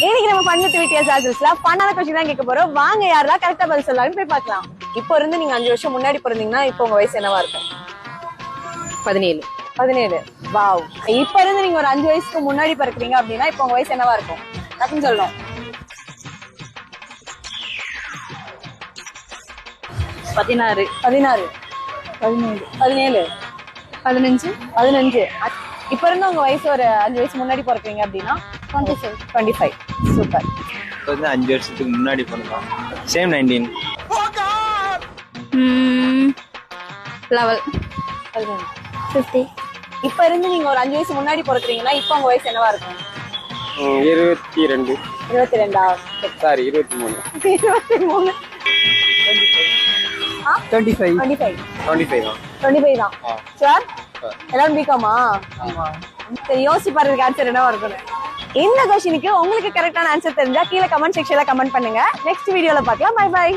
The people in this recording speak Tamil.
இன்னைக்கு நம்ம பண்ணிட்டு வித்தியாசத்துல பண்ணாத கொஸ்டின் தான் கேட்க போறோம். வாங்க யாரெல்லாம் கரெக்டா பதில் சொல்லலாம்னு போய் பார்க்கலாம். இப்போ இருந்து நீங்க 5 வருஷம் முன்னாடி பிறந்தீங்கன்னா இப்போ உங்க வயசு என்னவா இருக்கும்? 17. 17. வாவ். இப்ப இருந்து நீங்க ஒரு 5 வயசுக்கு முன்னாடி பிறக்கிறீங்க அப்படின்னா இப்போ உங்க வயசு என்னவா இருக்கும்? அப்படின்னு சொல்லணும். 16. 16. 17. 15. 15. இப்ப இருந்து உங்க வயசு ஒரு 5 வயசு முன்னாடி பிறக்கிறீங்க அப்படின்னா 25. சூப்பர். இப்போ வந்து 5 வருஷத்துக்கு முன்னாடி பண்ணலாம். சேம் 19. 11. 50. இப்ப இருந்து நீங்க ஒரு 5 வயசு முன்னாடி பிறக்கிறீங்கன்னா இப்போ உங்க வயசு என்னவா இருக்கும்? 22. 22. சாரி 23. 23. 25. 25. 25 தான். 25 தான். சார் எல்லாரும் பிகாமா? சரி, யோசிச்சு பாருங்க ஆன்சர் என்னவா இருக்கும். இந்த क्वेश्चनக்கு உங்களுக்கு கரெக்டான ஆன்சர் தெரிஞ்சா கீழே கமெண்ட் செக்ஷன்ல கமெண்ட் பண்ணுங்க. நெக்ஸ்ட் வீடியோல பார்க்கலாம். Bye by.